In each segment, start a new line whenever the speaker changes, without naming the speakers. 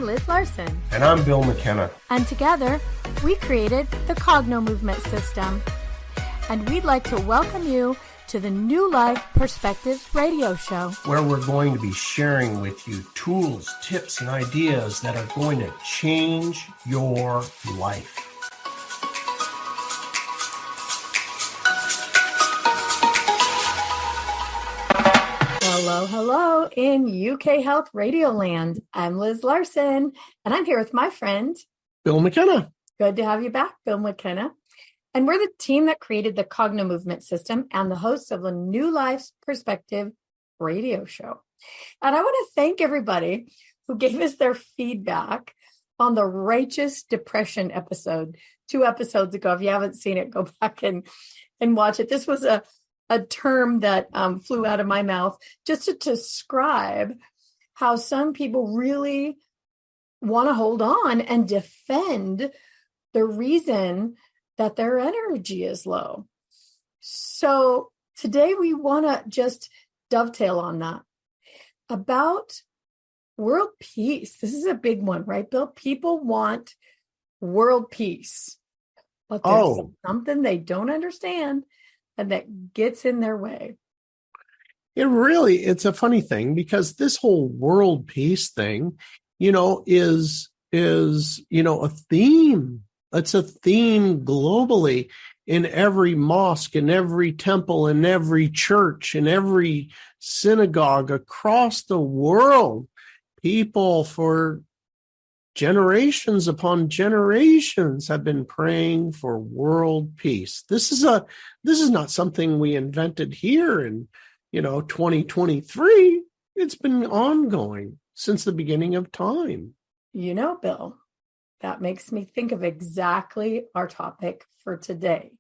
Liz Larson.
And I'm Bill McKenna.
And together, we created the Cogno Movement System. And we'd like to welcome you to the New Life Perspectives radio show,
where we're going to be sharing with you tools, tips, and ideas that are going to change your life.
Hello in UK Health Radio Land. I'm Liz Larson, and I'm here with my friend,
Bill McKenna.
Good to have you back, Bill McKenna. And we're the team that created the Cogno Movement System and the hosts of the New Life's Perspective radio show. And I want to thank everybody who gave us their feedback on the Righteous Depression episode 2 episodes ago. If you haven't seen it, go back and watch it. This was a term that flew out of my mouth just to describe how some people really want to hold on and defend the reason that their energy is low. So today we want to just dovetail on that about world peace. This is a big one, right, Bill? People want world peace, but there's something they don't understand and that gets in their way.
It's a funny thing because this whole world peace thing, is a theme. It's a theme globally in every mosque, in every temple, in every church, in every synagogue across the world. People for generations upon generations have been praying for world peace. This is not something we invented here in 2023. It's been ongoing since the beginning of time.
Bill, that makes me think of exactly our topic for today.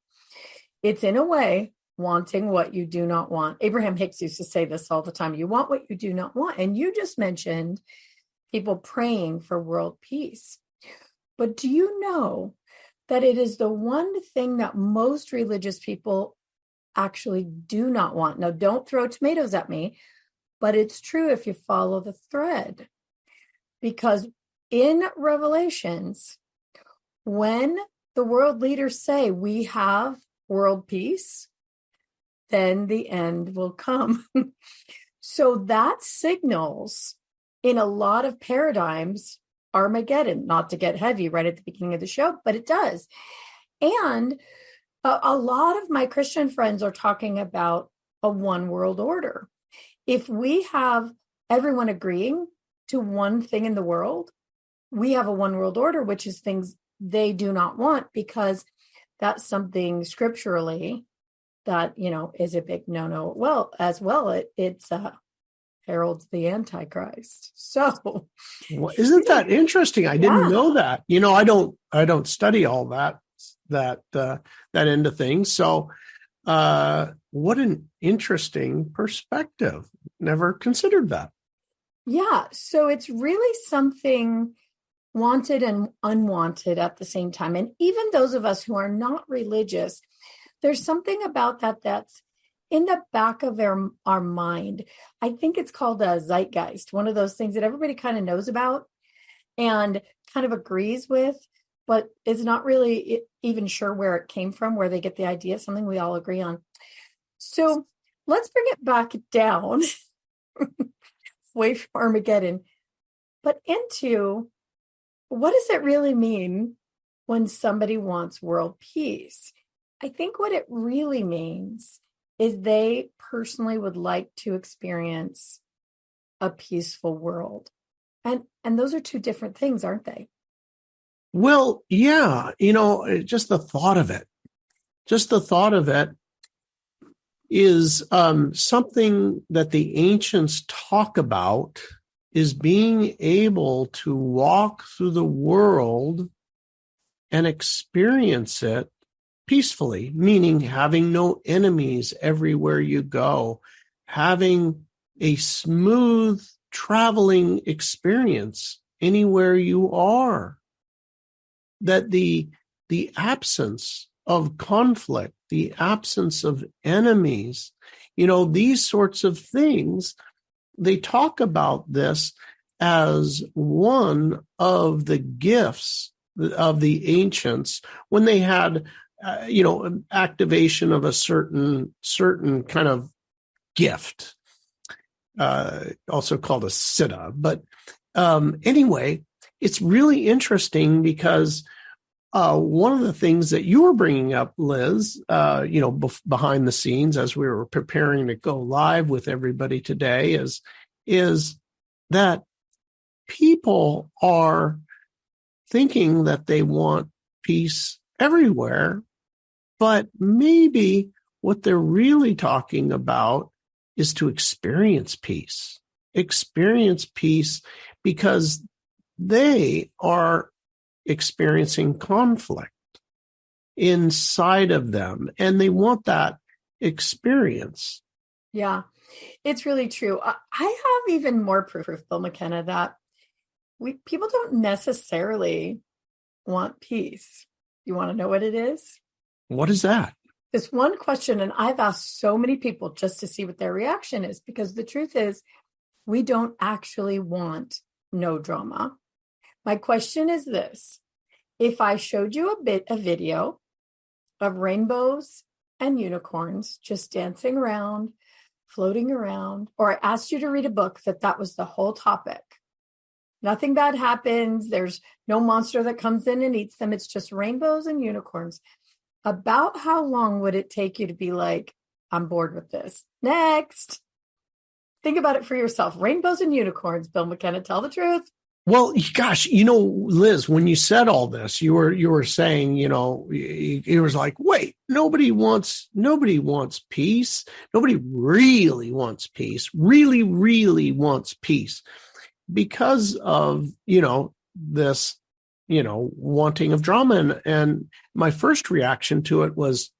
It's in a way wanting what you do not want. Abraham Hicks used to say this all the time. You want what you do not want. And you just mentioned people praying for world peace. But do you know that it is the one thing that most religious people actually do not want? Now, don't throw tomatoes at me, but it's true if you follow the thread. Because in Revelations, when the world leaders say we have world peace, then the end will come. So that signals in a lot of paradigms, Armageddon, not to get heavy right at the beginning of the show, but it does. And a lot of my Christian friends are talking about a one world order. If we have everyone agreeing to one thing in the world, we have a one world order, which is things they do not want, because that's something scripturally that, is a big no-no. Well, it's heralds the Antichrist. So,
well, isn't that interesting? I didn't know that. I don't study all that end of things. So, what an interesting perspective. Never considered that.
Yeah. So it's really something wanted and unwanted at the same time. And even those of us who are not religious, there's something about that that's in the back of our mind. I think it's called a zeitgeist, one of those things that everybody kind of knows about and kind of agrees with, but is not really even sure where it came from, where they get the idea, something we all agree on. So let's bring it back down, away from Armageddon, but into what does it really mean when somebody wants world peace? I think what it really means is they personally would like to experience a peaceful world. And those are two different things, aren't they?
Well, yeah, just the thought of it is something that the ancients talk about, is being able to walk through the world and experience it peacefully, meaning having no enemies everywhere you go, having a smooth traveling experience anywhere you are. That the absence of conflict, the absence of enemies, these sorts of things, they talk about this as one of the gifts of the ancients when they had, activation of a certain kind of gift, also called a siddha. But anyway, it's really interesting because one of the things that you were bringing up, Liz, behind the scenes as we were preparing to go live with everybody today is that people are thinking that they want peace everywhere, but maybe what they're really talking about is to experience peace because they are experiencing conflict inside of them and they want that experience.
Yeah, it's really true. I have even more proof, Bill McKenna, that people don't necessarily want peace. You want to know what it is?
What is that?
This one question, and I've asked so many people just to see what their reaction is, because the truth is, we don't actually want no drama. My question is this: if I showed you a video of rainbows and unicorns just dancing around, floating around, or I asked you to read a book that was the whole topic, nothing bad happens, there's no monster that comes in and eats them, it's just rainbows and unicorns, about how long would it take you to be like, I'm bored with this? Next. Think about it for yourself. Rainbows and unicorns, Bill McKenna, tell the truth.
Well, gosh, Liz, when you said all this, you were saying, it was like, wait, nobody wants peace. Nobody really wants peace, really wants peace because of, this, wanting of drama. And my first reaction to it was,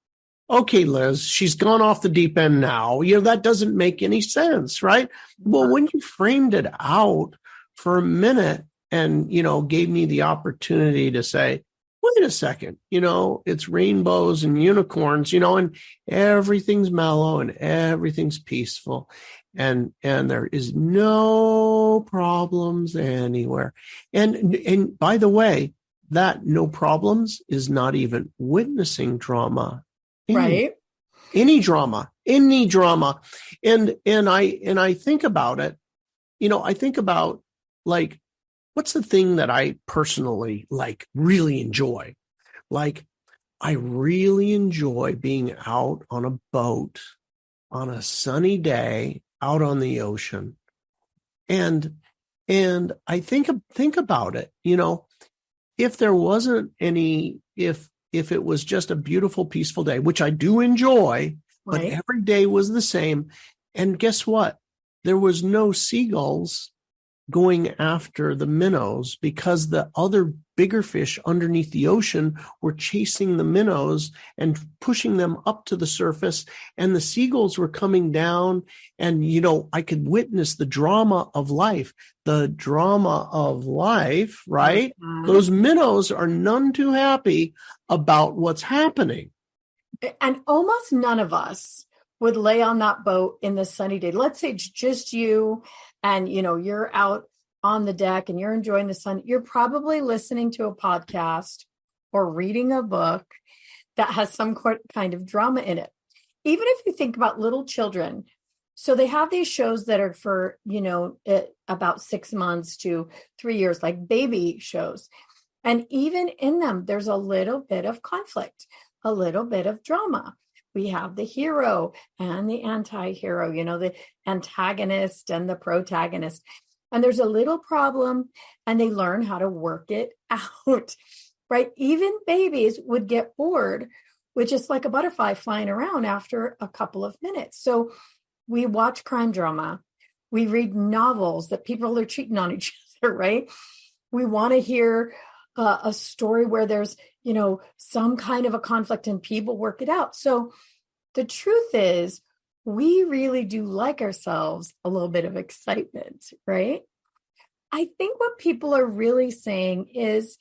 okay, Liz, she's gone off the deep end now. That doesn't make any sense, right? Well, when you framed it out for a minute and, gave me the opportunity to say, wait a second, it's rainbows and unicorns, and everything's mellow and everything's peaceful and there is no problems anywhere. And by the way, that no problems is not even witnessing drama.
Right.
Any drama. And I think about it, I think about like, what's the thing that I personally really enjoy? Like, I really enjoy being out on a boat on a sunny day out on the ocean. And I think about it, if there wasn't any, if it was just a beautiful, peaceful day, which I do enjoy, but
right.
Every day was the same. And guess what? There was no seagulls going after the minnows because the other bigger fish underneath the ocean were chasing the minnows and pushing them up to the surface. And the seagulls were coming down. And, I could witness the drama of life, right? Mm-hmm. Those minnows are none too happy about what's happening.
And almost none of us would lay on that boat in the sunny day. Let's say it's just you and, you're out on the deck and you're enjoying the sun. You're probably listening to a podcast or reading a book that has some kind of drama in it. Even if you think about little children, so they have these shows that are for, about 6 months to 3 years, like baby shows. And even in them, there's a little bit of conflict, a little bit of drama. We have the hero and the anti-hero, the antagonist and the protagonist. And there's a little problem and they learn how to work it out, right? Even babies would get bored with just like a butterfly flying around after a couple of minutes. So we watch crime drama. We read novels that people are cheating on each other, right? We want to hear a story where there's, some kind of a conflict and people work it out. So the truth is, we really do like ourselves a little bit of excitement, right? I think what people are really saying is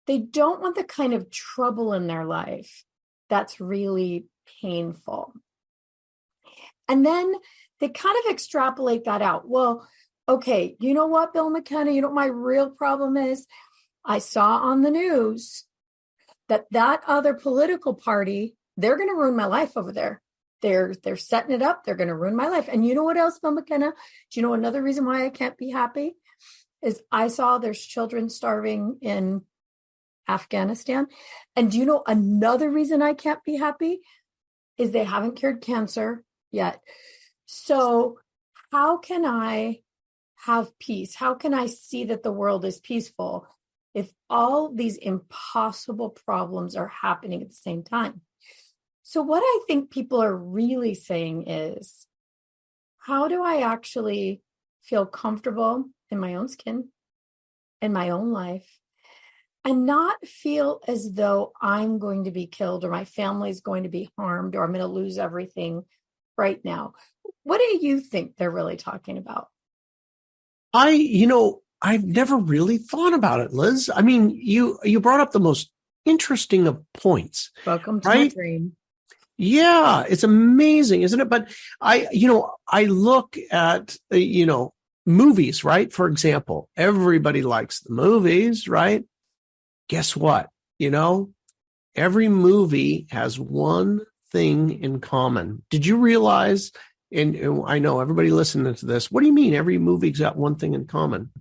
they don't want the kind of trouble in their life that's really painful. And then they kind of extrapolate that out. Well, okay, you know what, Bill McKenna, you know what my real problem is? I saw on the news that other political party, they're going to ruin my life over there. They're setting it up. They're going to ruin my life. And you know what else, Bill McKenna? Do you know another reason why I can't be happy? Is I saw there's children starving in Afghanistan. And do you know another reason I can't be happy? Is they haven't cured cancer yet. So how can I have peace? How can I see that the world is peaceful if all these impossible problems are happening at the same time? So what I think people are really saying is, how do I actually feel comfortable in my own skin, in my own life, and not feel as though I'm going to be killed or my family's going to be harmed or I'm going to lose everything right now? What do you think they're really talking about?
I've never really thought about it, Liz. I mean, you brought up the most interesting of points.
Welcome to my dream.
Yeah, it's amazing, isn't it? But I look at, movies, right? For example, everybody likes the movies, right? Guess what? Every movie has one thing in common. Did you realize, and I know everybody listening to this, what do you mean every movie's got one thing in common?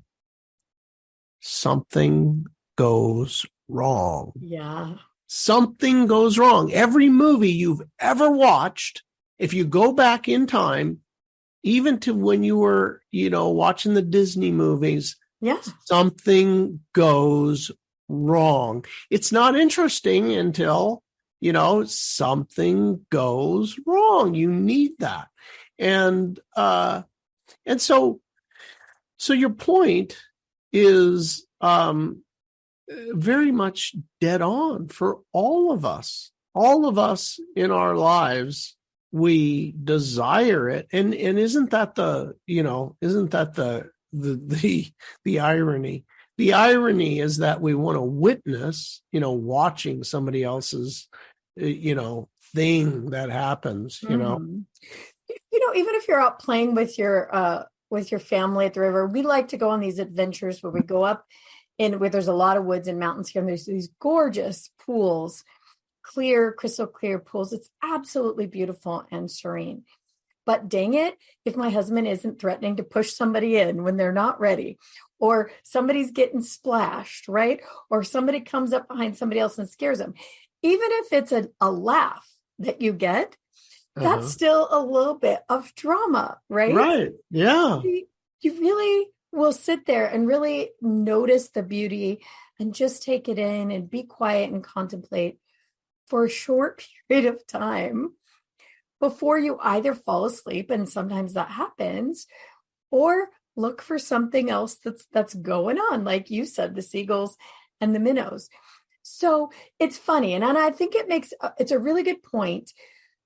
Something goes wrong.
Yeah.
Something goes wrong. Every movie you've ever watched, if you go back in time, even to when you were, watching the Disney movies, something goes wrong. It's not interesting until, something goes wrong. You need that. And so your point is, very much dead on for all of us. All of us in our lives, we desire it. And isn't that the irony? The irony is that we want to witness, watching somebody else's, thing that happens,
even if you're out playing with your family at the river, we like to go on these adventures where we go up where there's a lot of woods and mountains here, and there's these gorgeous pools, crystal clear pools. It's absolutely beautiful and serene. But dang it, if my husband isn't threatening to push somebody in when they're not ready, or somebody's getting splashed, right? Or somebody comes up behind somebody else and scares them, even if it's a laugh that you get, that's still a little bit of drama, right?
Right. Yeah.
You really will sit there and really notice the beauty and just take it in and be quiet and contemplate for a short period of time before you either fall asleep, and sometimes that happens, or look for something else that's going on, like you said, the seagulls and the minnows. So it's funny, and I think it's a really good point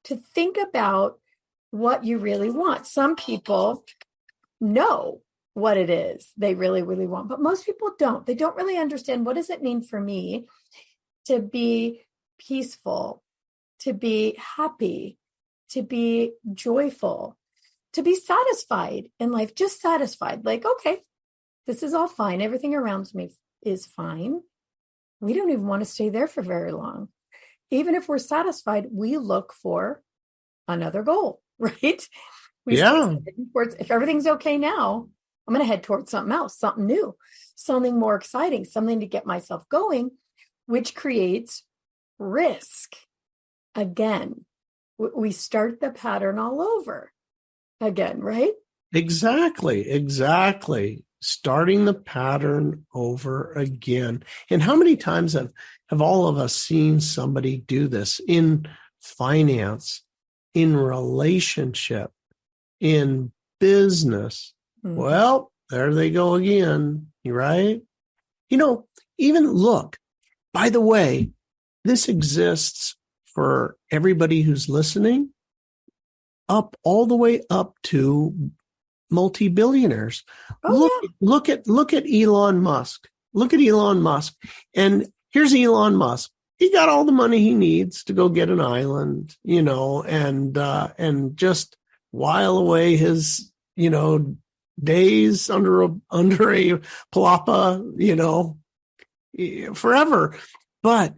to think about what you really want. Some people know what it is they really, really want, but most people don't. They don't really understand, what does it mean for me to be peaceful, to be happy, to be joyful, to be satisfied in life, just satisfied. Like, okay, this is all fine. Everything around me is fine. We don't even want to stay there for very long. Even if we're satisfied, we look for another goal, right? If everything's okay now, I'm going to head towards something else, something new, something more exciting, something to get myself going, which creates risk. Again, we start the pattern all over again, right?
Exactly. Starting the pattern over again. And how many times have all of us seen somebody do this in finance, in relationship, in business? Mm-hmm. Well, there they go again, right? Even look, by the way, this exists for everybody who's listening, all the way up to multi-billionaires. Look at Elon Musk. Look at Elon Musk. And here's Elon Musk. He got all the money he needs to go get an island, and just while away his, days under a palapa, forever. But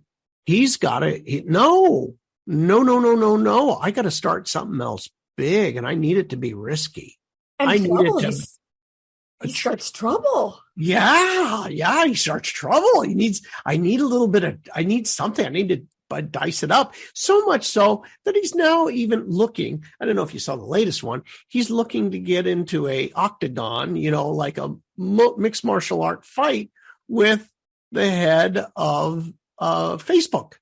he's got to, no. I got to start something else big, and I need it to be risky.
And
I
trouble.
need it to.
He starts trouble.
Yeah, he starts trouble. I need something. I need to dice it up, so much so that he's now even looking. I don't know if you saw the latest one. He's looking to get into a octagon, like a mixed martial art fight with the head of Facebook.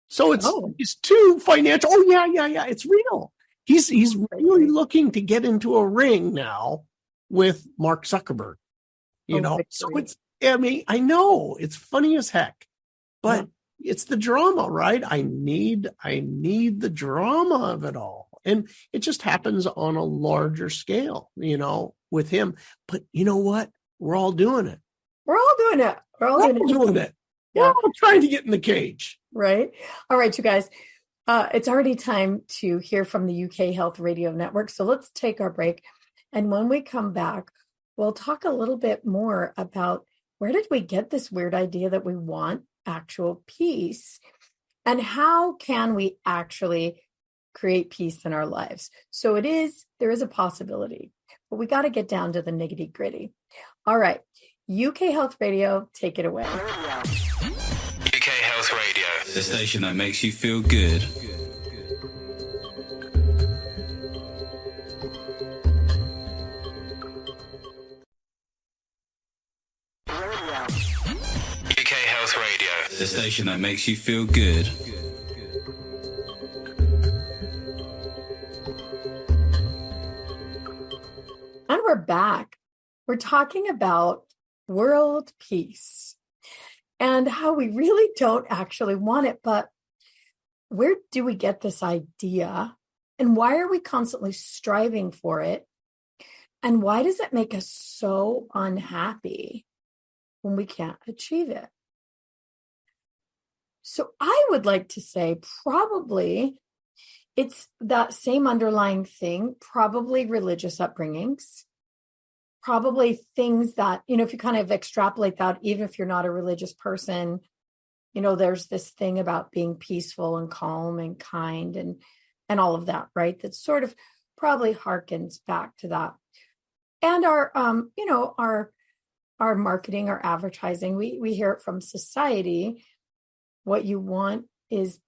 So it's too financial. Oh yeah. It's real. He's really looking to get into a ring now with Mark Zuckerberg. So I know it's funny as heck, but it's the drama, right? I need the drama of it all. And it just happens on a larger scale, with him. But you know what? We're all doing it.
We're all doing it.
Yeah. We're all trying to get in the cage.
Right. All right, you guys. It's already time to hear from the UK Health Radio Network. So let's take our break. And when we come back, we'll talk a little bit more about where did we get this weird idea that we want actual peace, and how can we actually create peace in our lives? So there is a possibility, but we got to get down to the nitty gritty. All right, UK Health Radio, take it away.
UK Health Radio, the station that makes you feel good. UK Health Radio, the station that makes you feel good.
And we're back. We're talking about world peace and how we really don't actually want it, but where do we get this idea? And why are we constantly striving for it? And why does it make us so unhappy when we can't achieve it? So I would like to say probably it's that same underlying thing, probably religious upbringings, probably things that, if you kind of extrapolate that, even if you're not a religious person, there's this thing about being peaceful and calm and kind and all of that, right? That sort of probably harkens back to that. And our marketing, our advertising, we hear it from society. What you want is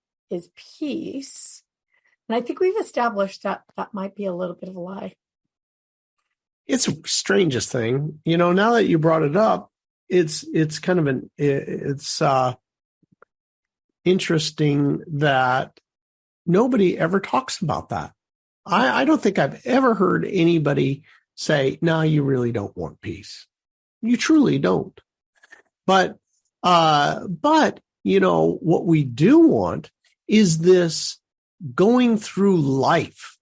peace. And I think we've established that might be a little bit of a lie.
It's the strangest thing, now that you brought it up, it's kind of interesting that nobody ever talks about that. I don't think I've ever heard anybody say, no, you really don't want peace. You truly don't. But what we do want is this going through life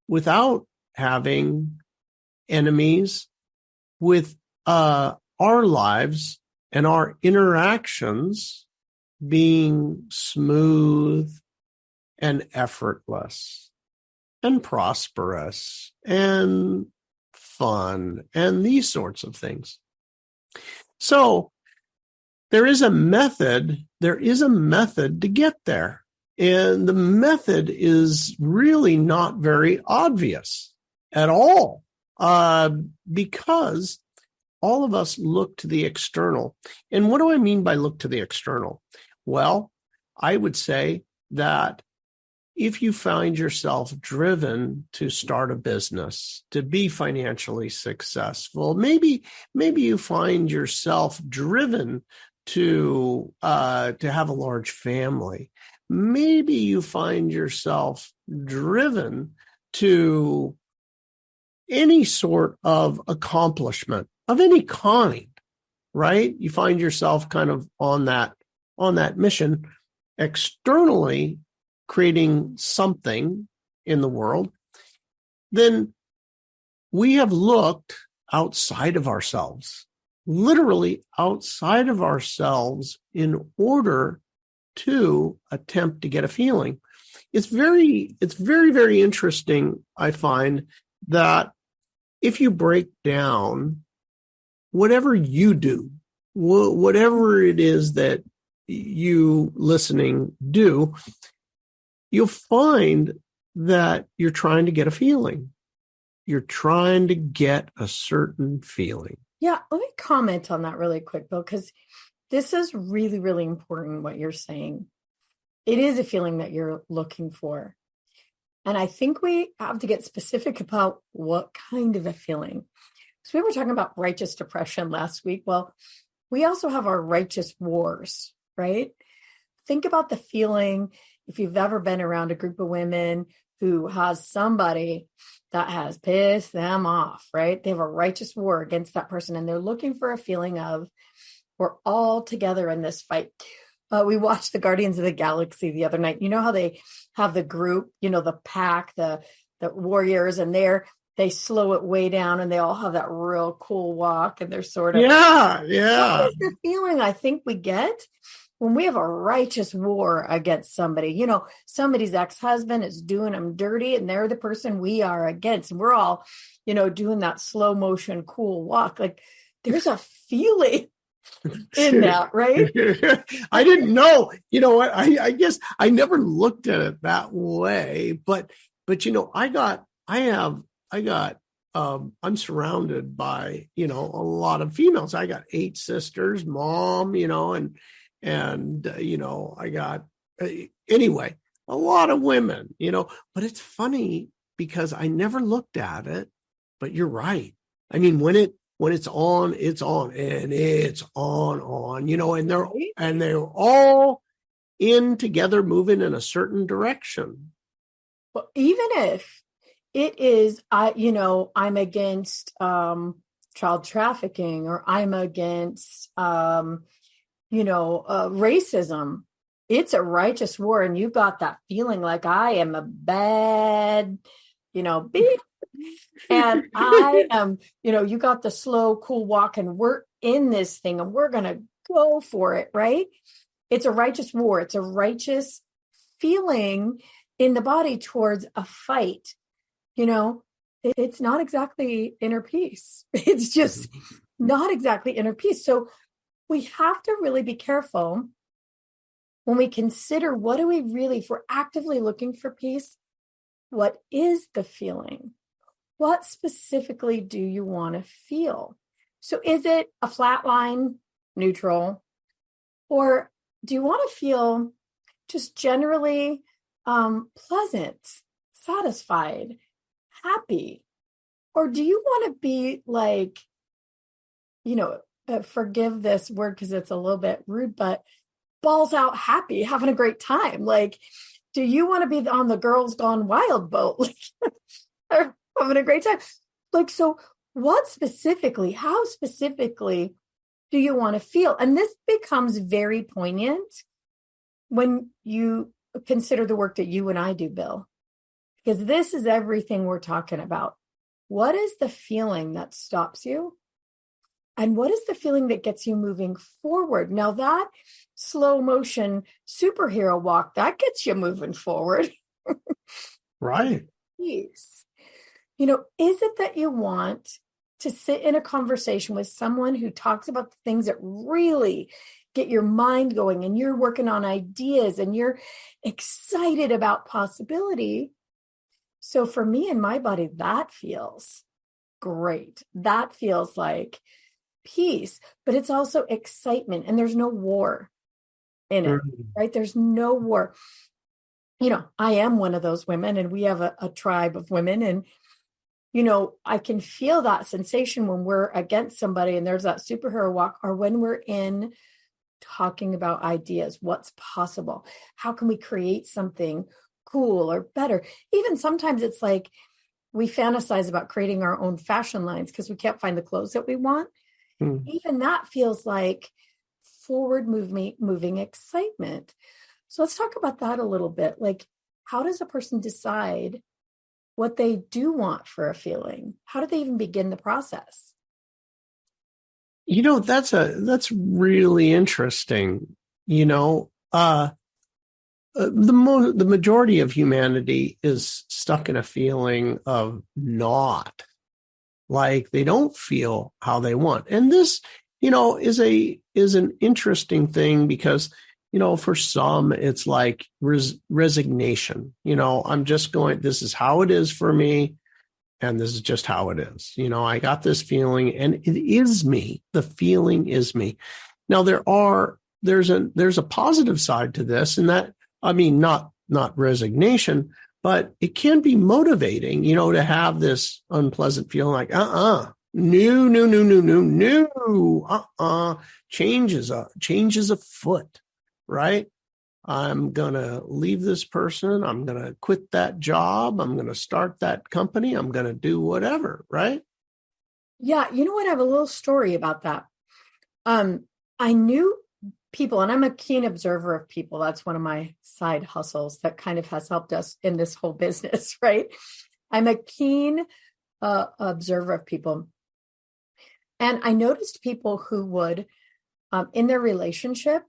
without having enemies, with our lives and our interactions being smooth and effortless and prosperous and fun and these sorts of things. So there is a method to get there. And the method is really not very obvious at all, because all of us look to the external. And what do I mean by look to the external? Well, I would say that if you find yourself driven to start a business, to be financially successful, maybe you find yourself driven to have a large family. Maybe you find yourself driven to any sort of accomplishment of any kind, right? You find yourself kind of on that mission, externally creating something in the world. Then we have looked outside of ourselves, literally outside of ourselves, in order to attempt to get a feeling. It's very, very interesting, I find, that if you break down whatever you do, whatever it is that you listening do, you'll find that you're trying to get a feeling. You're trying to get a certain feeling.
Yeah, let me comment on that really quick, Bill, because this is really, really important what you're saying. It is a feeling that you're looking for. And I think we have to get specific about what kind of a feeling. So we were talking about righteous depression last week. Well, we also have our righteous wars, right? Think about the feeling if you've ever been around a group of women who has somebody that has pissed them off, right? They have a righteous war against that person, and they're looking for a feeling of, we're all together in this fight. We watched the Guardians of the Galaxy the other night. You know how they have the group, the pack, the warriors, and they slow it way down, and they all have that real cool walk, and they're sort of
yeah.
What is the feeling I think we get when we have a righteous war against somebody? Somebody's ex-husband is doing them dirty, and they're the person we are against, and we're all doing that slow motion cool walk. Like, there's a feeling in that, right?
I didn't know. You know what? I guess I never looked at it that way, but I'm surrounded by, a lot of females. I got 8 sisters, mom, and I got, anyway, a lot of women, but it's funny because I never looked at it, but you're right. I mean, when it's on, and it's on, and they're all in together, moving in a certain direction.
Well, even if it is, I'm against child trafficking, or I'm against, racism. It's a righteous war, and you got that feeling like I am a bad, beep. And I am, you got the slow, cool walk, and we're in this thing, and we're going to go for it, right? It's a righteous war. It's a righteous feeling in the body towards a fight. It's not exactly inner peace. It's just not exactly inner peace. So we have to really be careful when we consider, what do we really, if we're actively looking for peace, what is the feeling? What specifically do you want to feel? So is it a flat line, neutral, or do you want to feel just generally pleasant, satisfied, happy? Or do you want to be like, forgive this word because it's a little bit rude, but balls out happy, having a great time? Like, do you want to be on the Girls Gone Wild boat? Like, having a great time? Like, so how specifically do you want to feel? And this becomes very poignant when you consider the work that you and I do, Bill, because this is everything we're talking about. What is the feeling that stops you? And what is the feeling that gets you moving forward? Now, that slow motion superhero walk, that gets you moving forward.
Right.
Peace. Is it that you want to sit in a conversation with someone who talks about the things that really get your mind going, and you're working on ideas, and you're excited about possibility? So for me and my body, that feels great. That feels like peace, but it's also excitement, and there's no war in it, right? There's no war. I am one of those women, and we have a tribe of women, and I can feel that sensation when we're against somebody and there's that superhero walk, or when we're in talking about ideas, what's possible, how can we create something cool or better. Even sometimes it's like we fantasize about creating our own fashion lines because we can't find the clothes that we want. Even that feels like forward moving excitement. So let's talk about that a little bit. Like, how does a person decide what they do want for a feeling? How do they even begin the process?
That's really interesting. The majority of humanity is stuck in a feeling of not. like they don't feel how they want. And this, is an interesting thing because, for some, it's like resignation. I'm just going, this is how it is for me. And this is just how it is. I got this feeling and it is me. The feeling is me. Now there's a positive side to this, and that, not resignation, but it can be motivating, to have this unpleasant feeling like, no. Change is afoot, right? I'm going to leave this person. I'm going to quit that job. I'm going to start that company. I'm going to do whatever, right?
Yeah. You know what? I have a little story about that. I knew people, and I'm a keen observer of people. That's one of my side hustles that kind of has helped us in this whole business, right? I'm a keen observer of people. And I noticed people who would, in their relationship,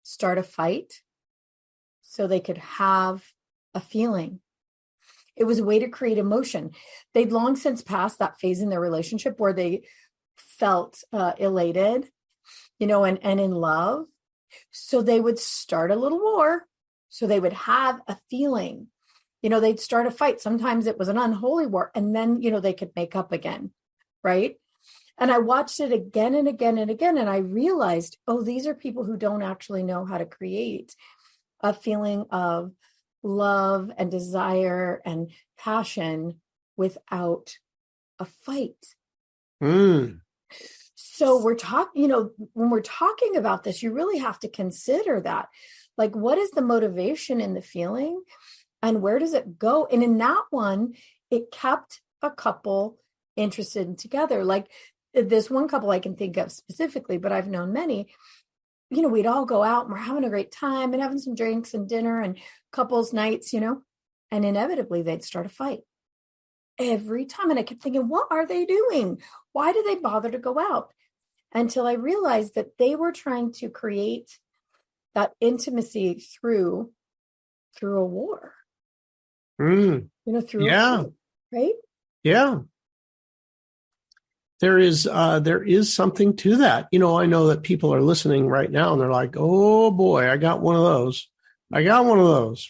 start a fight so they could have a feeling. It was a way to create emotion. They'd long since passed that phase in their relationship where they felt elated, and in love. So they would start a little war. So they would have a feeling, they'd start a fight. Sometimes it was an unholy war. And then, they could make up again. Right. And I watched it again and again and again. And I realized, these are people who don't actually know how to create a feeling of love and desire and passion without a fight. So we're talking, when we're talking about this, you really have to consider that. Like, what is the motivation in the feeling and where does it go? And in that one, it kept a couple interested and together. Like this one couple I can think of specifically, but I've known many, we'd all go out and we're having a great time and having some drinks and dinner and couples nights, and inevitably they'd start a fight every time. And I kept thinking, what are they doing? Why do they bother to go out? Until I realized that they were trying to create that intimacy through a war. Through a fight, right?
Yeah. There is something to that. I know that people are listening right now and they're like, oh boy, I got one of those,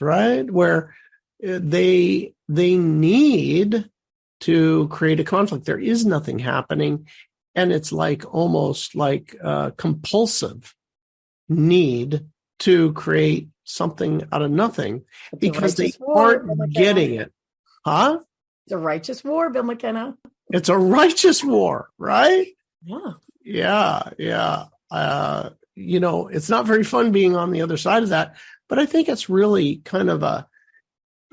right? Where they need to create a conflict. There is nothing happening. And it's like almost like a compulsive need to create something out of nothing because they aren't getting it. Huh?
It's a righteous war, Bill McKenna.
It's a righteous war, right?
Yeah.
Yeah. It's not very fun being on the other side of that, but I think it's really kind of a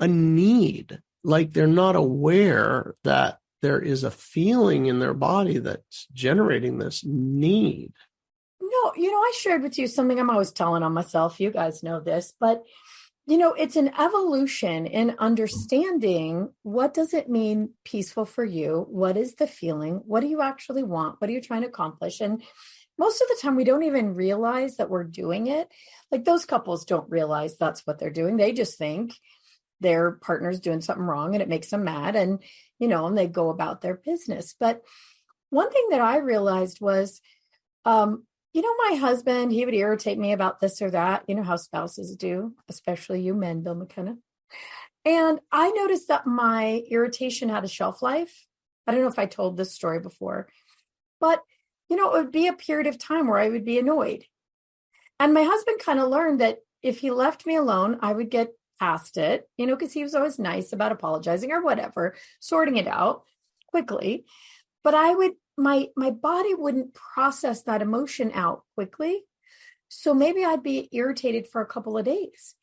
need. Like they're not aware that there is a feeling in their body that's generating this need.
No, I shared with you something I'm always telling on myself. You guys know this, but it's an evolution in understanding what does it mean peaceful for you? What is the feeling? What do you actually want? What are you trying to accomplish? And most of the time we don't even realize that we're doing it. Like those couples don't realize that's what they're doing. They just think their partner's doing something wrong and it makes them mad and, and they go about their business. But one thing that I realized was, my husband, he would irritate me about this or that, how spouses do, especially you men, Bill McKenna. And I noticed that my irritation had a shelf life. I don't know if I told this story before, but, it would be a period of time where I would be annoyed. And my husband kind of learned that if he left me alone, I would get past it, because he was always nice about apologizing or whatever, sorting it out quickly. But my body wouldn't process that emotion out quickly. So maybe I'd be irritated for a couple of days.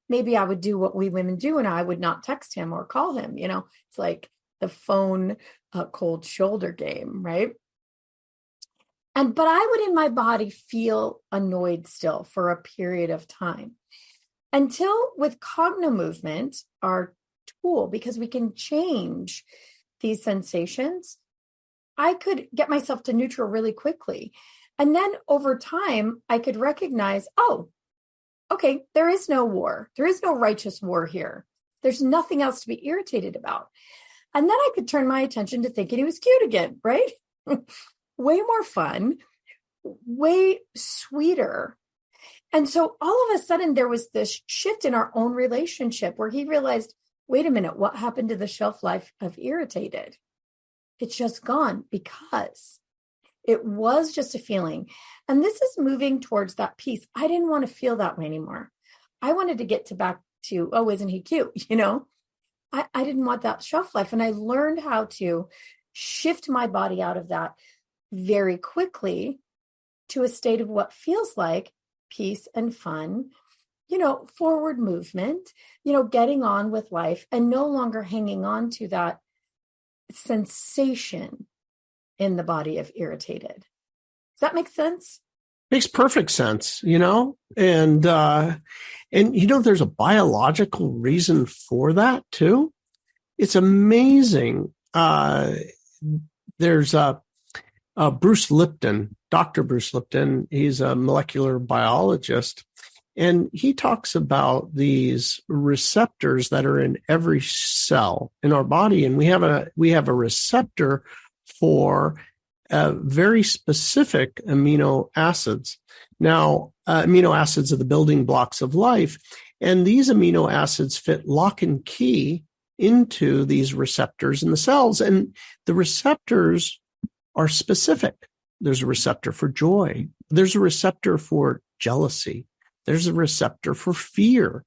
Maybe I would do what we women do and I would not text him or call him. It's like the phone cold shoulder game, right? But I would in my body feel annoyed still for a period of time until with Cognomovement, our tool, because we can change these sensations, I could get myself to neutral really quickly. And then over time, I could recognize, okay, there is no war. There is no righteous war here. There's nothing else to be irritated about. And then I could turn my attention to thinking he was cute again, right? Way more fun, way sweeter. And so all of a sudden there was this shift in our own relationship where he realized, wait a minute, what happened to the shelf life of irritated? It's just gone because it was just a feeling. And this is moving towards that piece. I didn't want to feel that way anymore. I wanted to get back to, oh, isn't he cute? I didn't want that shelf life. And I learned how to shift my body out of that very quickly to a state of what feels like peace and fun, forward movement, getting on with life and no longer hanging on to that sensation in the body of irritated. Does that make sense?
Makes perfect sense, and there's a biological reason for that too. It's amazing. There's Bruce Lipton, Dr. Bruce Lipton. He's a molecular biologist, and he talks about these receptors that are in every cell in our body, and we have a receptor for very specific amino acids. Now, amino acids are the building blocks of life, and these amino acids fit lock and key into these receptors in the cells, and the receptors are specific. There's a receptor for joy. There's a receptor for jealousy. There's a receptor for fear.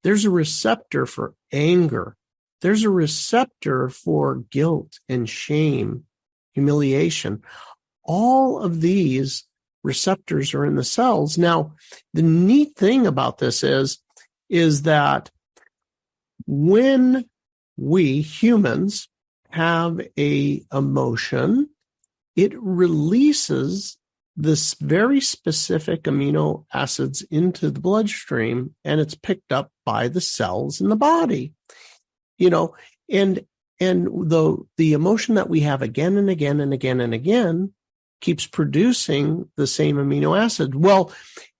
There's a receptor for anger. There's a receptor for guilt and shame, humiliation. All of these receptors are in the cells. Now, the neat thing about this is that when we humans have a emotion, it releases this very specific amino acids into the bloodstream, and it's picked up by the cells in the body, and the emotion that we have again and again and again and again keeps producing the same amino acid. Well,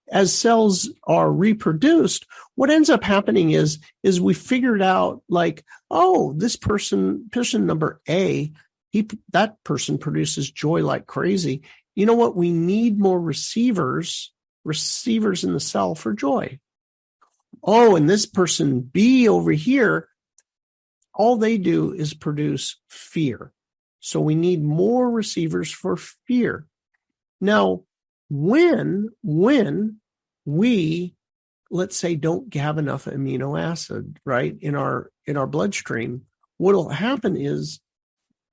as cells are reproduced, what ends up happening is we figured out this person number A, that person produces joy like crazy. You know what? We need more receivers in the cell for joy. Oh, and this person B over here, all they do is produce fear. So we need more receivers for fear. Now, when we, let's say, don't have enough amino acid, right, in our bloodstream, what will happen is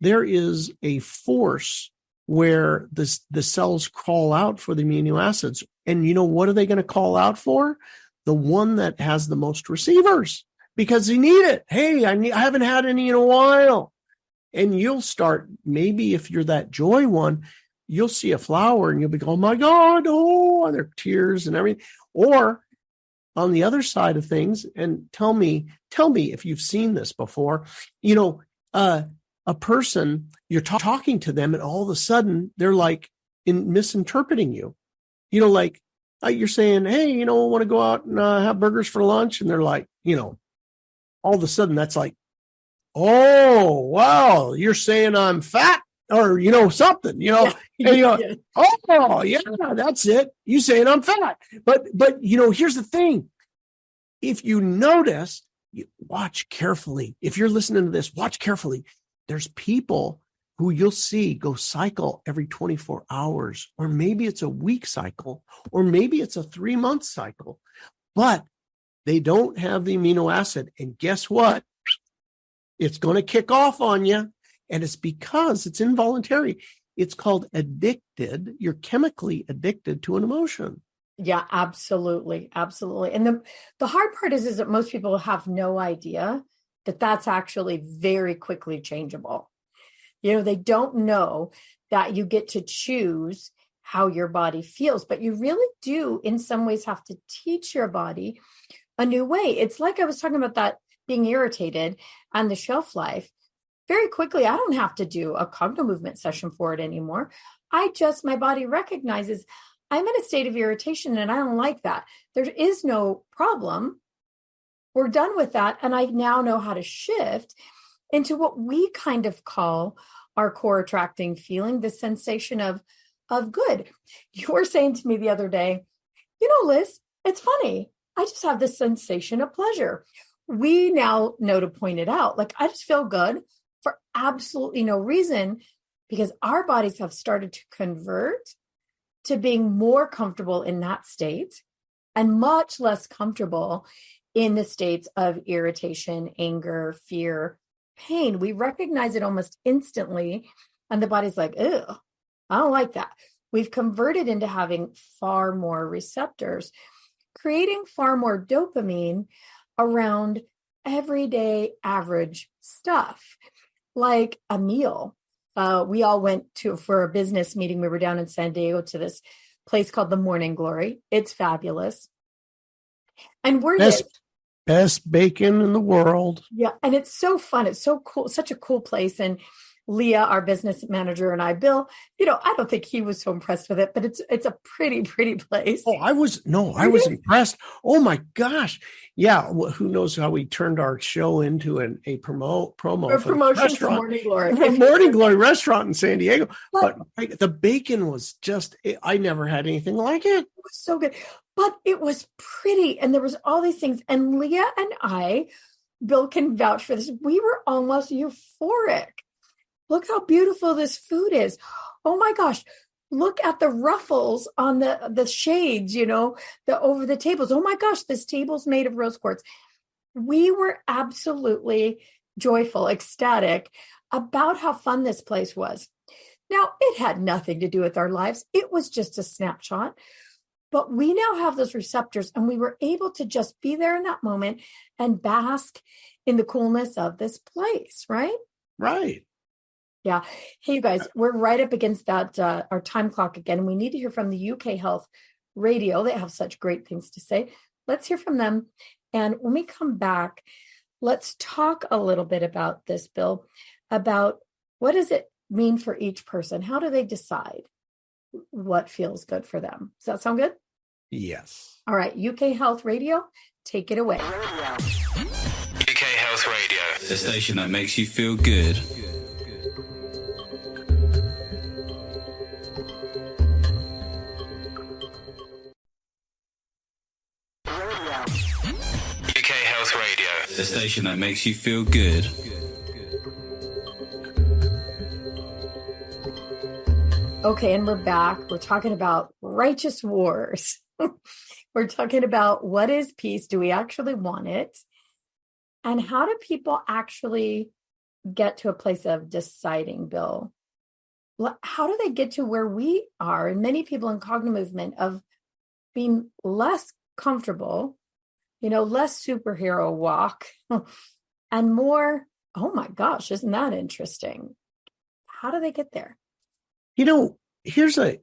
there is a force where the cells call out for the amino acids. And what are they going to call out for? The one that has the most receivers, because they need it. Hey, I haven't had any in a while. And you'll start, maybe if you're that joy one, you'll see a flower and you'll be going, oh my God, and there are tears and everything. Or on the other side of things, and tell me if you've seen this before, a person, you're talking to them and all of a sudden they're misinterpreting you. You're saying, hey, I want to go out and have burgers for lunch. And they're like, all of a sudden that's like, oh, wow, you're saying I'm fat or, something,
Yeah.
and oh, yeah, that's it. You saying I'm fat. But, here's the thing. If you notice, watch carefully. If you're listening to this, watch carefully. There's people who you'll see go cycle every 24 hours, or maybe it's a week cycle, or maybe it's a 3-month cycle, but they don't have the amino acid. And guess what? It's going to kick off on you. And it's because it's involuntary. It's called addicted. You're chemically addicted to an emotion.
Yeah, absolutely. Absolutely. And the hard part is that most people have no idea that that's actually very quickly changeable. They don't know that you get to choose how your body feels, but you really do in some ways have to teach your body a new way. It's like I was talking about that being irritated and the shelf life. Very quickly, I don't have to do a cognitive movement session for it anymore. My body recognizes I'm in a state of irritation and I don't like that. There is no problem. We're done with that. And I now know how to shift. into what we kind of call our core attracting feeling, the sensation of good. You were saying to me the other day, Liz, it's funny. I just have this sensation of pleasure. We now know to point it out. Like, I just feel good for absolutely no reason, because our bodies have started to convert to being more comfortable in that state and much less comfortable in the states of irritation, anger, fear, pain. We recognize it almost instantly, and the body's like, ew, I don't like that. We've converted into having far more receptors, creating far more dopamine around everyday average stuff, like a meal. We all went for a business meeting. We were down in San Diego to this place called the Morning Glory. It's fabulous. And we're
best bacon in the world.
Yeah. And it's so fun. It's so cool. Such a cool place. And Leah, our business manager, and I, Bill, I don't think he was so impressed with it, but it's a pretty place.
Oh, I was impressed. Oh my gosh. Yeah. Well, who knows how we turned our show into a promo
for promotion for Morning Glory.
Morning Glory restaurant in San Diego. But the bacon was just, I never had anything like it. It
was so good, but it was pretty. And there was all these things. And Leah and I, Bill can vouch for this, we were almost euphoric. Look how beautiful this food is. Oh my gosh. Look at the ruffles on the shades, over the tables. Oh my gosh, this table's made of rose quartz. We were absolutely joyful, ecstatic about how fun this place was. Now, it had nothing to do with our lives. It was just a snapshot. But we now have those receptors, and we were able to just be there in that moment and bask in the coolness of this place, right?
Right.
Yeah. Hey, you guys, we're right up against that, our time clock again. We need to hear from the UK Health Radio. They have such great things to say. Let's hear from them. And when we come back, let's talk a little bit about this, Bill, about what does it mean for each person? How do they decide what feels good for them? Does that sound good?
Yes.
All right. UK Health Radio, take it away.
UK Health Radio, the station that makes you feel good. UK Health Radio, the station that makes you feel good.
Okay, and we're back. We're talking about righteous wars. We're talking about what is peace? Do we actually want it? And how do people actually get to a place of deciding, Bill? How do they get to where we are, and many people in cognitive movement, of being less comfortable, less superhero walk and more, oh my gosh, isn't that interesting? How do they get there?
Here's I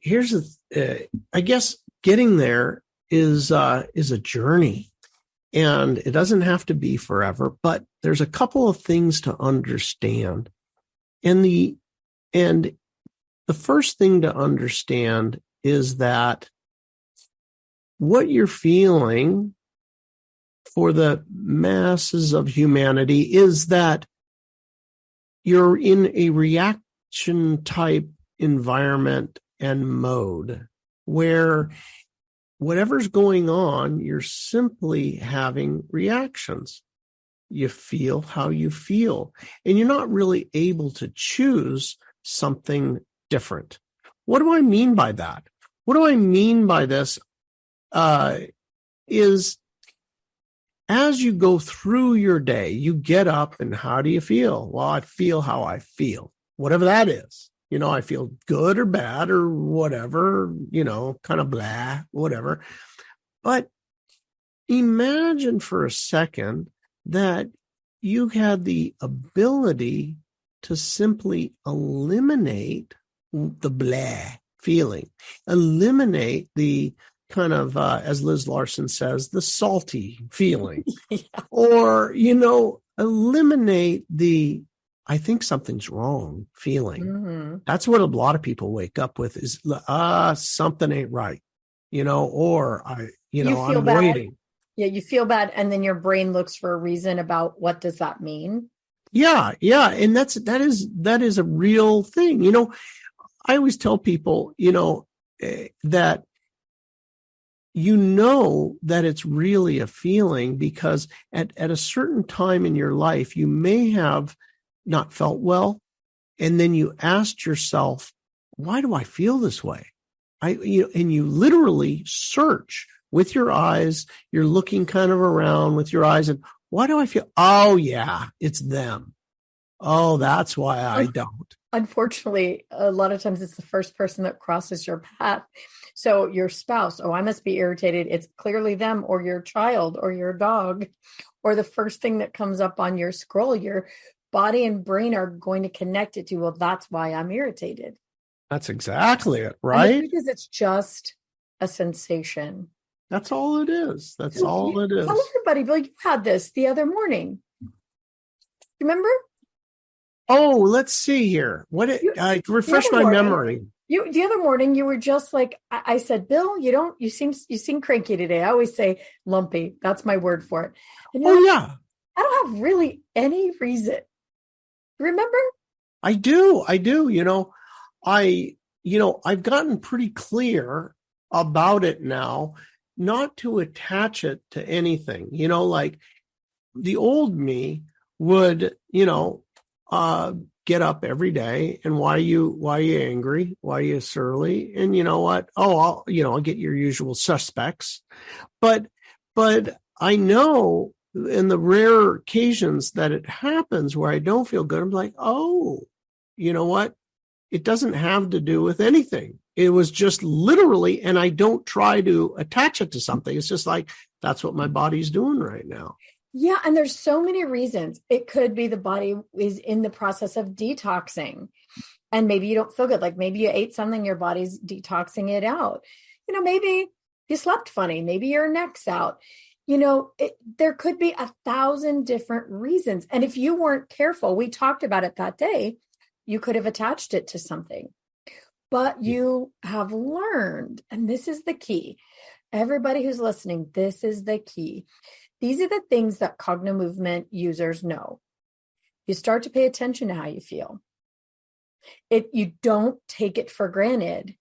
guess getting there is a journey, and it doesn't have to be forever, but there's a couple of things to understand. And the first thing to understand is that what you're feeling for the masses of humanity is that you're in a reaction type environment and mode where whatever's going on, you're simply having reactions. You feel how you feel, and you're not really able to choose something different. What do I mean by that? What do I mean by this? Is as you go through your day, you get up and how do you feel? Well, I feel how I feel, whatever that is. I feel good or bad or whatever, kind of blah, whatever. But imagine for a second that you had the ability to simply eliminate the blah feeling, eliminate the kind of, as Liz Larson says, the salty feeling, yeah. Or, eliminate the, I think something's wrong feeling. Mm-hmm. That's what a lot of people wake up with is, something ain't right, or I'm
bad.
waiting.
Yeah, you feel bad. And then your brain looks for a reason about what does that mean?
Yeah. And that is a real thing. I always tell people, that that it's really a feeling because at a certain time in your life, you may have not felt well. And then you asked yourself, why do I feel this way? And you literally search with your eyes. You're looking kind of around with your eyes and why do I feel? Oh yeah, it's them. Oh, that's why I don't.
Unfortunately, a lot of times it's the first person that crosses your path. So your spouse, oh, I must be irritated. It's clearly them or your child or your dog or the first thing that comes up on your scroll. Your body and brain are going to connect it to, well, that's why I'm irritated.
That's exactly it, right?
Because it's just a sensation.
That's all it is. That's all it is.
Tell everybody, Bill, you had this the other morning. Remember?
Oh, let's see here. Refresh my memory.
The other morning, you were just like, I said, Bill, you seem cranky today. I always say lumpy. That's my word for it. And
yeah.
I don't have really any reason. Remember?
I do. I've gotten pretty clear about it now, not to attach it to anything, like the old me would, get up every day and why are you angry? Why are you surly? And you know what? Oh, I'll get your usual suspects, but I know in the rare occasions that it happens where I don't feel good, I'm like, oh, you know what? It doesn't have to do with anything. It was just literally, and I don't try to attach it to something. It's just like, that's what my body's doing right now.
Yeah. And there's so many reasons. It could be the body is in the process of detoxing and maybe you don't feel good. Like maybe you ate something, your body's detoxing it out. Maybe you slept funny. Maybe your neck's out. There could be 1,000 different reasons. And if you weren't careful, we talked about it that day, you could have attached it to something, but you have learned, and this is the key. Everybody who's listening, this is the key. These are the things that Cogno-Movement users know. You start to pay attention to how you feel. You don't take it for granted.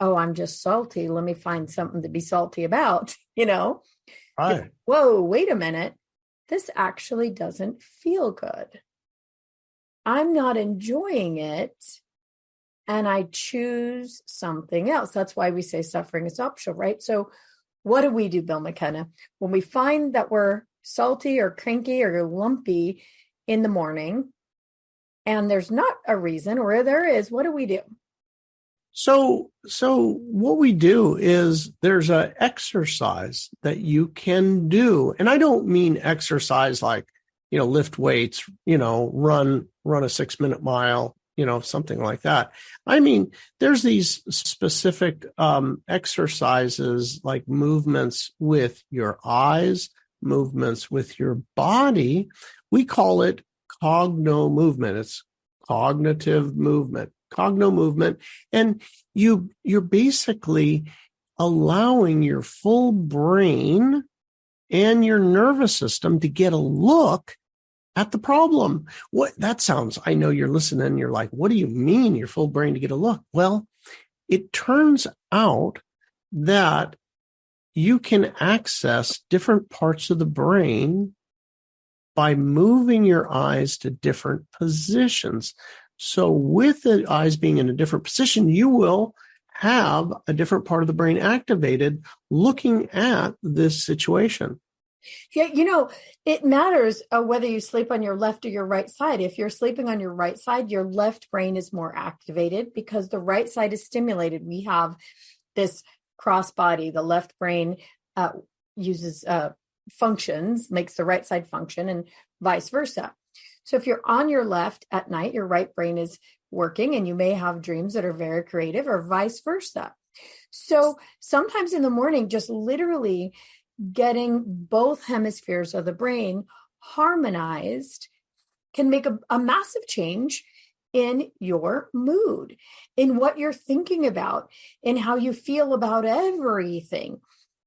Oh, I'm just salty. Let me find something to be salty about,
Right.
Whoa, wait a minute. This actually doesn't feel good. I'm not enjoying it. And I choose something else. That's why we say suffering is optional, right? So what do we do, Bill McKenna? When we find that we're salty or cranky or lumpy in the morning, and there's not a reason, or there is, what do we do?
So what we do is there's an exercise that you can do. And I don't mean exercise like, lift weights, run a 6-minute mile, something like that. I mean, there's these specific exercises like movements with your eyes, movements with your body. We call it cogno-movement. It's cognitive movement, cogno-movement. And you're basically allowing your full brain and your nervous system to get a look at the problem. I know you're listening and you're like, what do you mean your full brain to get a look? Well, it turns out that you can access different parts of the brain by moving your eyes to different positions. So with the eyes being in a different position, you will have a different part of the brain activated looking at this situation.
Yeah, it matters whether you sleep on your left or your right side. If you're sleeping on your right side, your left brain is more activated because the right side is stimulated. We have this cross body. The left brain uses functions, makes the right side function, and vice versa. So if you're on your left at night, your right brain is working and you may have dreams that are very creative, or vice versa. So sometimes in the morning, just literally getting both hemispheres of the brain harmonized can make a massive change in your mood, in what you're thinking about, in how you feel about everything.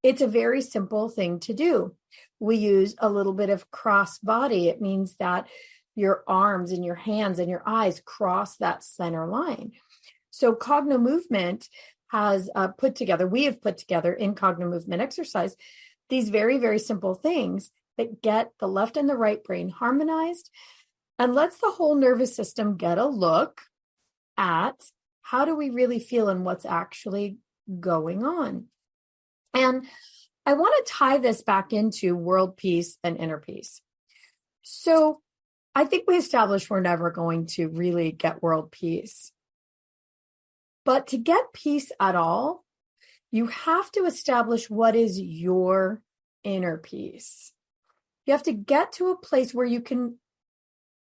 It's a very simple thing to do. We use a little bit of cross body. It means that your arms and your hands and your eyes cross that center line. So Cogno Movement has we have put together in Cogno Movement exercise, these very, very simple things that get the left and the right brain harmonized and lets the whole nervous system get a look at how do we really feel and what's actually going on. And I want to tie this back into world peace and inner peace. So I think we established we're never going to really get world peace. But to get peace at all, you have to establish what is your inner peace. You have to get to a place where you can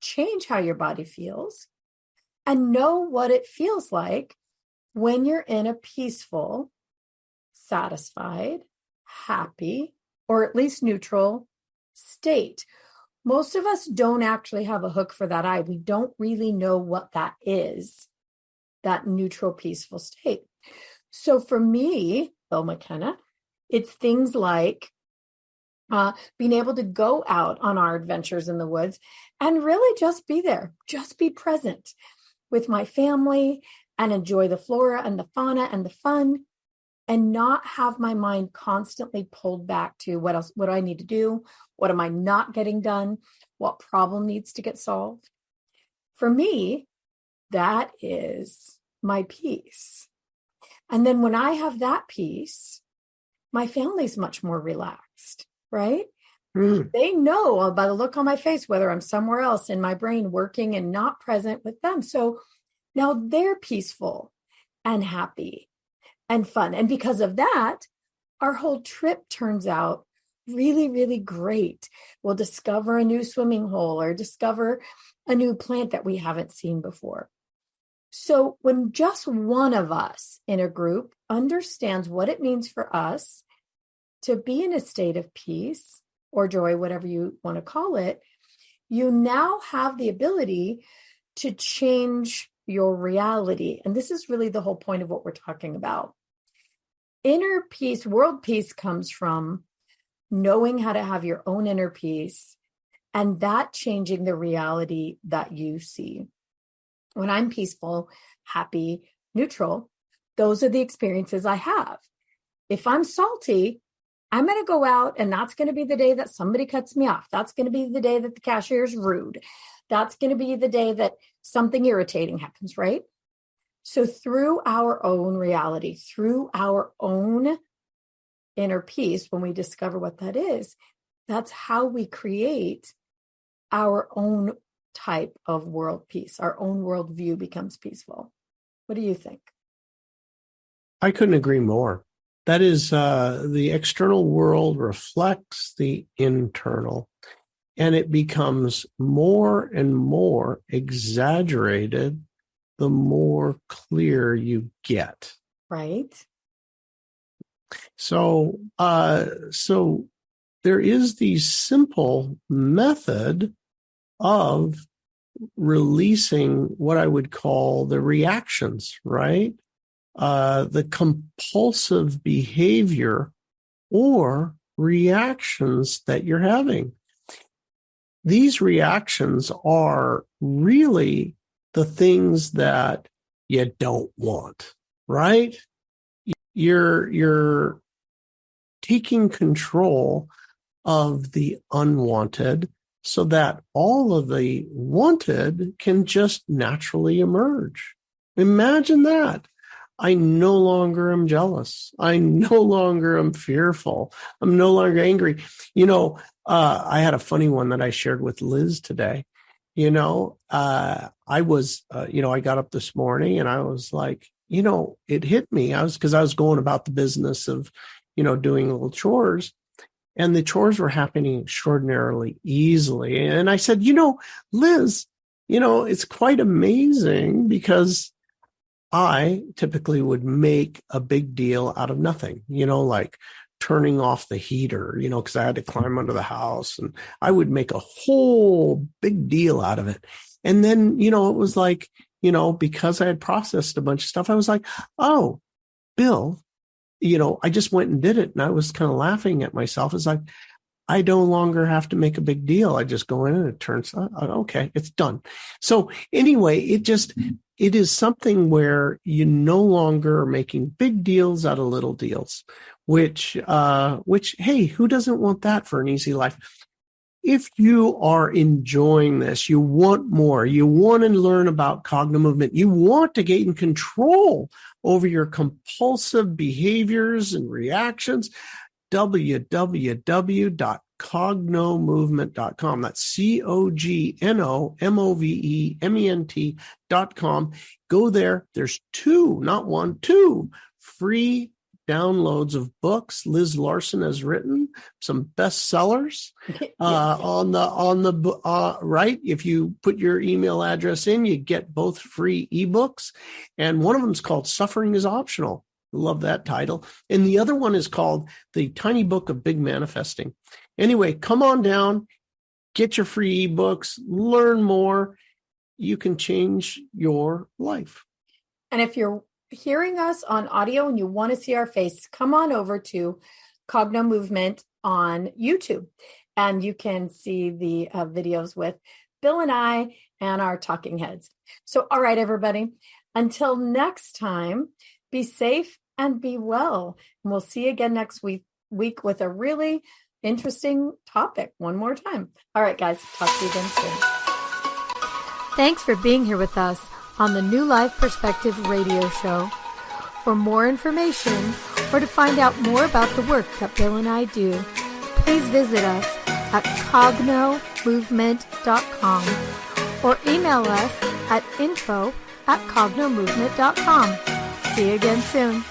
change how your body feels and know what it feels like when you're in a peaceful, satisfied, happy, or at least neutral state. Most of us don't actually have a hook for that eye. We don't really know what that is, that neutral, peaceful state. So for me, Bill McKenna, it's things like being able to go out on our adventures in the woods and really just be there, just be present with my family and enjoy the flora and the fauna and the fun and not have my mind constantly pulled back to what do I need to do? What am I not getting done? What problem needs to get solved? For me, that is my peace. And then when I have that peace, my family's much more relaxed, right? They know by the look on my face whether I'm somewhere else in my brain working and not present with them. So now they're peaceful and happy and fun. And because of that, our whole trip turns out really, really great. We'll discover a new swimming hole or discover a new plant that we haven't seen before. So when just one of us in a group understands what it means for us to be in a state of peace or joy, whatever you want to call it, you now have the ability to change your reality. And this is really the whole point of what we're talking about. Inner peace, world peace comes from knowing how to have your own inner peace and that changing the reality that you see. When I'm peaceful, happy, neutral, those are the experiences I have. If I'm salty, I'm going to go out and that's going to be the day that somebody cuts me off. That's going to be the day that the cashier is rude. That's going to be the day that something irritating happens, right? So through our own reality, through our own inner peace, when we discover what that is, that's how we create our own type of world peace. Our own worldview becomes peaceful. What do you think?
I couldn't agree more. That is, the external world reflects the internal, and it becomes more and more exaggerated the more clear you get.
Right.
So there is the simple method of releasing what I would call the reactions, right? The compulsive behavior or reactions that you're having. These reactions are really the things that you don't want, right? You're taking control of the unwanted so that all of the wanted can just naturally emerge. Imagine that. I no longer am jealous. I no longer am fearful. I'm no longer angry. I had a funny one that I shared with Liz today. I got up this morning and I was like, it hit me. Because I was going about the business of, doing little chores, and the chores were happening extraordinarily easily. And I said, Liz, it's quite amazing because I typically would make a big deal out of nothing, like turning off the heater, because I had to climb under the house, and I would make a whole big deal out of it. And then, it was like, because I had processed a bunch of stuff, I was like, oh, Bill, I just went and did it. And I was kind of laughing at myself. It's like, I no longer have to make a big deal. I just go in and it turns out, okay, it's done. So anyway, it is something where you no longer are making big deals out of little deals, which, hey, who doesn't want that for an easy life? If you are enjoying this, you want more, you want to learn about cognitive movement, you want to gain control over your compulsive behaviors and reactions, www.cognomovement.com. That's COGNOMOVEMENT.com. Go there. There's two free downloads of books Liz Larson has written, some bestsellers on the right. If you put your email address in, you get both free ebooks, and one of them is called Suffering is Optional. Love that title. And the other one is called The Tiny Book of Big Manifesting. Anyway, come on down, get your free ebooks, learn more. You can change your life.
And if you're hearing us on audio and you want to see our face, come on over to Cogno Movement on YouTube, and you can see the videos with Bill and I and our talking heads. So, all right, everybody, until next time, be safe and be well. And we'll see you again next week with a really interesting topic one more time. All right, guys, talk to you again soon. Thanks for being here with us on the New Life Perspective radio show. For more information or to find out more about the work that Bill and I do, please visit us at cognomovement.com or email us at info@cognomovement.com. See you again soon.